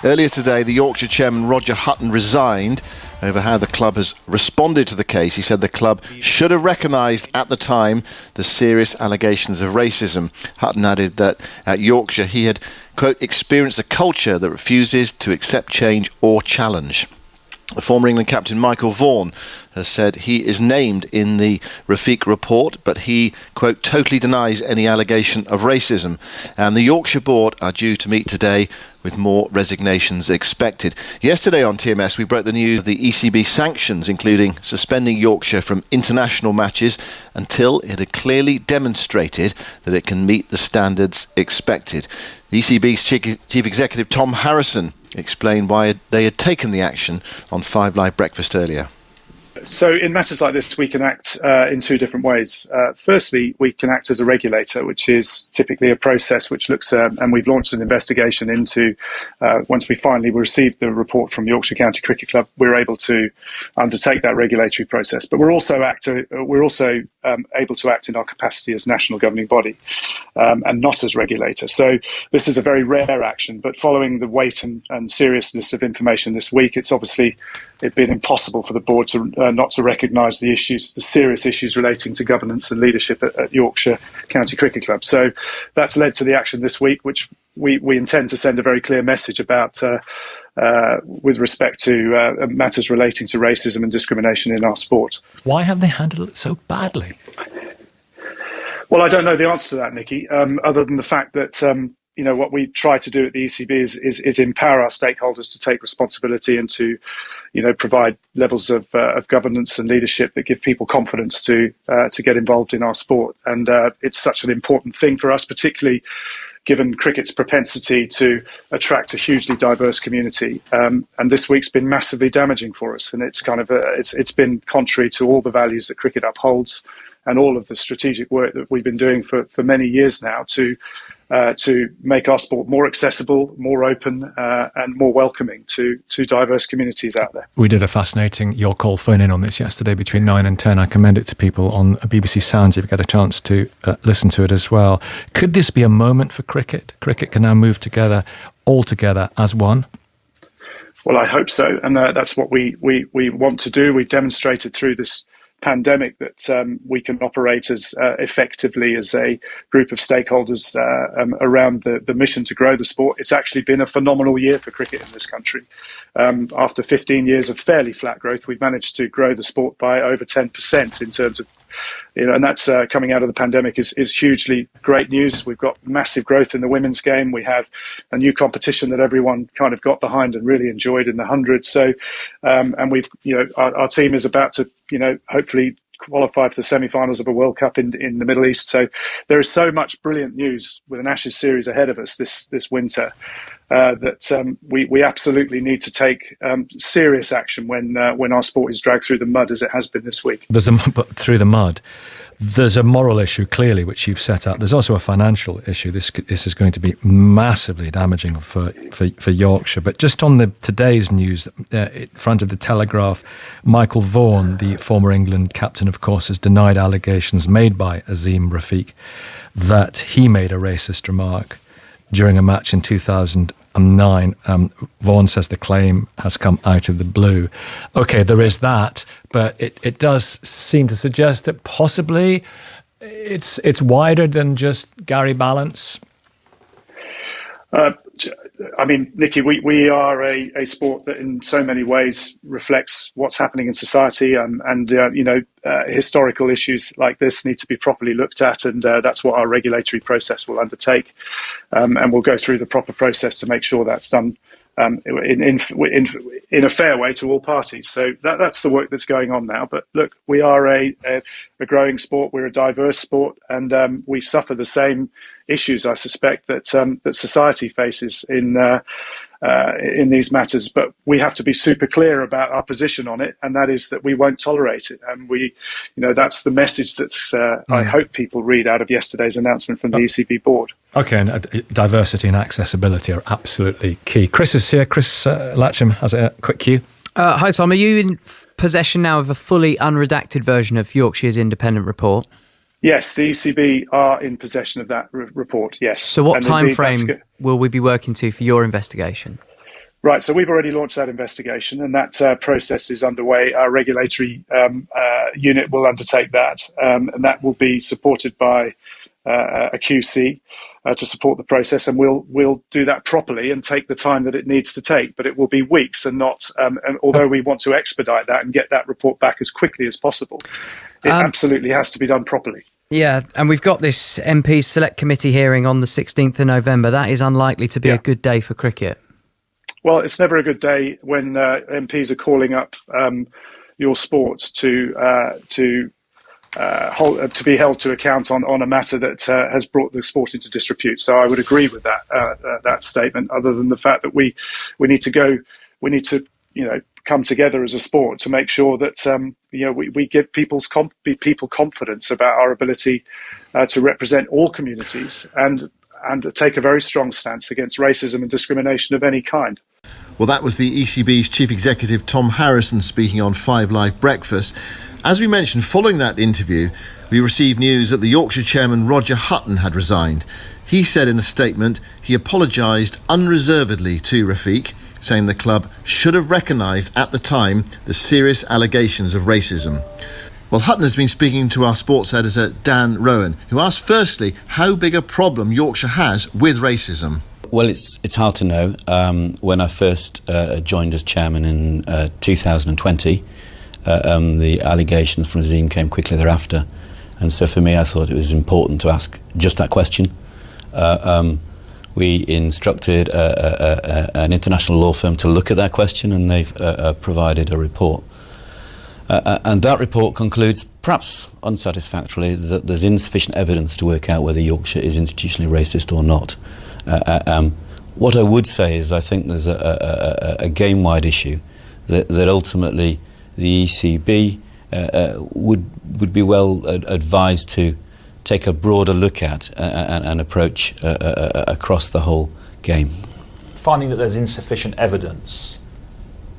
Earlier today, the Yorkshire chairman Roger Hutton resigned over how the club has responded to the case. He said the club should have recognised at the time the serious allegations of racism. Hutton added that at Yorkshire he had, quote, experienced a culture that refuses to accept change or challenge. The former England captain Michael Vaughan has said he is named in the Rafiq report, but he, quote, totally denies any allegation of racism. And the Yorkshire board are due to meet today with more resignations expected. Yesterday on TMS, we broke the news of the ECB sanctions, including suspending Yorkshire from international matches until it had clearly demonstrated that it can meet the standards expected. The ECB's Chief Executive Tom Harrison explained why they had taken the action on 5 Live Breakfast earlier. So in matters like this, we can act in two different ways. Firstly, we can act as a regulator, which is typically a process which looks, and we've launched an investigation into, once we finally received the report from Yorkshire County Cricket Club, we're able to undertake that regulatory process. But we're also able to act in our capacity as national governing body and not as regulator. So this is a very rare action, but following the weight and seriousness of information this week, it's been impossible for the board to not to recognise the serious issues relating to governance and leadership at Yorkshire County Cricket Club. So that's led to the action this week, which we intend to send a very clear message about with respect to matters relating to racism and discrimination in our sport. Why have they handled it so badly? Well, I don't know the answer to that, Nicky, other than the fact that what we try to do at the ECB is empower our stakeholders to take responsibility and to, provide levels of governance and leadership that give people confidence to get involved in our sport. And it's such an important thing for us, particularly given cricket's propensity to attract a hugely diverse community. And this week's been massively damaging for us. And it's it's been contrary to all the values that cricket upholds and all of the strategic work that we've been doing for many years now to make our sport more accessible, more open, and more welcoming to diverse communities out there. We did a fascinating Your Call phone-in on this yesterday between 9 and 10. I commend it to people on BBC Sounds if you get a chance to listen to it as well. Could this be a moment for cricket? Cricket can now move together, all together as one? Well, I hope so, and that's what we want to do. We've demonstrated through this pandemic that we can operate as effectively as a group of stakeholders around the mission to grow the sport. It's actually been a phenomenal year for cricket in this country. After 15 years of fairly flat growth, we've managed to grow the sport by over 10% in terms of, and that's coming out of the pandemic is hugely great news. We've got massive growth in the women's game. We have a new competition that everyone kind of got behind and really enjoyed in the hundreds. So, and we've, our team is about to, hopefully qualify for the semi-finals of a World Cup in the Middle East. So there is so much brilliant news with an Ashes series ahead of us this winter that we absolutely need to take serious action when our sport is dragged through the mud as it has been this week. Through the mud. There's a moral issue, clearly, which you've set out. There's also a financial issue. This is going to be massively damaging for Yorkshire. But just on today's news, in front of the Telegraph, Michael Vaughan, the former England captain, of course, has denied allegations made by Azim Rafiq that he made a racist remark during a match in 2009. Vaughan says the claim has come out of the blue. Okay, there is that, but it does seem to suggest that possibly it's wider than just Gary Balance. I mean, Nicky, we are a sport that in so many ways reflects what's happening in society, and historical issues like this need to be properly looked at, and that's what our regulatory process will undertake, and we'll go through the proper process to make sure that's done in a fair way to all parties. So that's the work that's going on now. But look, we are a growing sport. We're a diverse sport, and we suffer the same issues, I suspect, that society faces in these matters. But we have to be super clear about our position on it, and that is that we won't tolerate it. And that's the message that I hope people read out of yesterday's announcement from the ECB board. Okay, and diversity and accessibility are absolutely key. Chris is here. Chris Latcham has a quick cue. Hi, Tom. Are you in possession now of a fully unredacted version of Yorkshire's independent report? Yes, the ECB are in possession of that report, yes. So what time frame will we be working to for your investigation? Right, so we've already launched that investigation, and that process is underway. Our regulatory unit will undertake that, and that will be supported by a QC to support the process, and we'll do that properly and take the time that it needs to take. But it will be weeks, and not. And although we want to expedite that and get that report back as quickly as possible, it absolutely has to be done properly. Yeah, and we've got this MP Select Committee hearing on the 16th of November. That is unlikely to be a good day for cricket. Well, it's never a good day when MPs are calling up your sport to be held to account on a matter that has brought the sport into disrepute. So I would agree with that statement. Other than the fact that we need to come together as a sport to make sure that we give people confidence about our ability to represent all communities and take a very strong stance against racism and discrimination of any kind. Well, that was the ECB's Chief Executive Tom Harrison speaking on 5 Live Breakfast. As we mentioned, following that interview, we received news that the Yorkshire chairman Roger Hutton had resigned. He said in a statement he apologised unreservedly to Rafiq, saying the club should have recognised at the time the serious allegations of racism. Well, Hutton has been speaking to our sports editor Dan Rowan, who asked firstly how big a problem Yorkshire has with racism. Well, it's hard to know. When I first joined as chairman in 2020, the allegations from Azim came quickly thereafter. And so for me, I thought it was important to ask just that question. We instructed an international law firm to look at that question, and they've provided a report. And that report concludes, perhaps unsatisfactorily, that there's insufficient evidence to work out whether Yorkshire is institutionally racist or not. What I would say is I think there's a game-wide issue that ultimately the ECB would be well advised to take a broader look at and approach across the whole game. Finding that there's insufficient evidence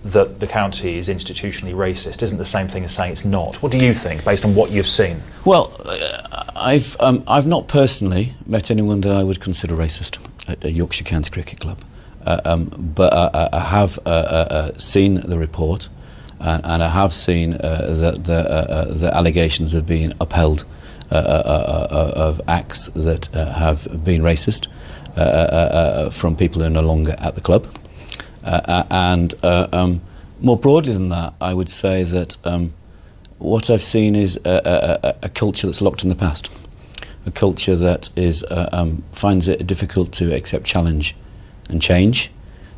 that the county is institutionally racist isn't the same thing as saying it's not. What do you think, based on what you've seen? Well, I've not personally met anyone that I would consider racist at the Yorkshire County Cricket Club, but I have seen the report, and I have seen that the allegations have been upheld of acts that have been racist from people who are no longer at the club. And more broadly than that, I would say that what I've seen is a culture that's locked in the past, a culture that finds it difficult to accept challenge and change,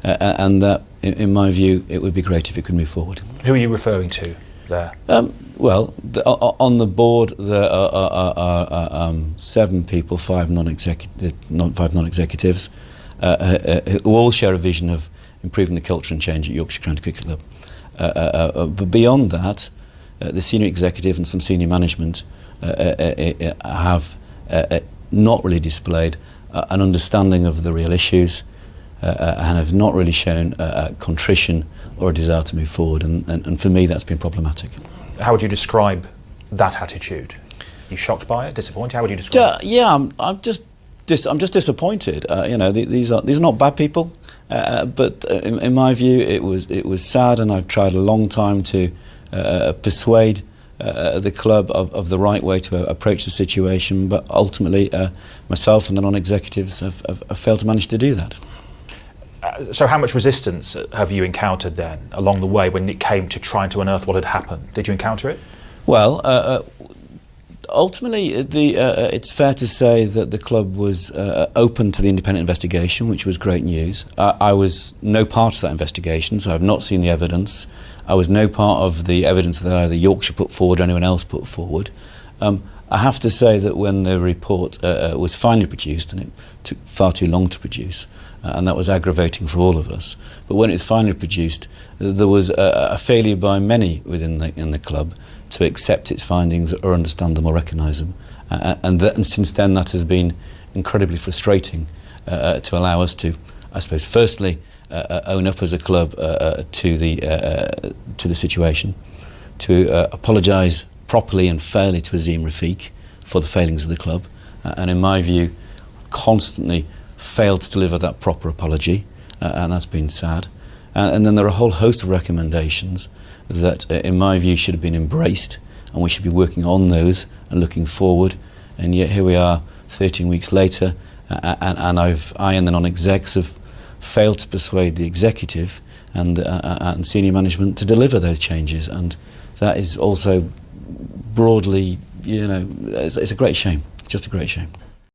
and that, in my view, it would be great if it could move forward. Who are you referring to there? Well, on the board there are 7 people, 5 non-executives, who all share a vision of improving the culture and change at Yorkshire County Cricket Club. But beyond that, the senior executive and some senior management have not really displayed an understanding of the real issues and have not really shown contrition or a desire to move forward. And for me, that's been problematic. How would you describe that attitude? Are you shocked by it? Disappointed? How would you describe it? Yeah, I'm just disappointed. These are not bad people. But in my view, it was sad, and I've tried a long time to persuade the club of the right way to approach the situation. But ultimately, myself and the non-executives have failed to manage to do that. So how much resistance have you encountered then along the way when it came to trying to unearth what had happened? Did you encounter it? Well, ultimately, it's fair to say that the club was open to the independent investigation, which was great news. I was no part of that investigation, so I've not seen the evidence. I was no part of the evidence that either Yorkshire put forward or anyone else put forward. I have to say that when the report was finally produced, and it took far too long to produce, and that was aggravating for all of us, but when it was finally produced, there was a failure by many within the club to accept its findings or understand them or recognise them. And since then that has been incredibly frustrating to allow us to, I suppose, firstly own up as a club to the situation, to apologise properly and fairly to Azim Rafiq for the failings of the club, and in my view constantly failed to deliver that proper apology, and that's been sad. And then there are a whole host of recommendations that, in my view, should have been embraced, and we should be working on those and looking forward. And yet here we are 13 weeks later, and I and the non-execs have failed to persuade the executive and senior management to deliver those changes, and that is also broadly, it's a great shame. It's just a great shame.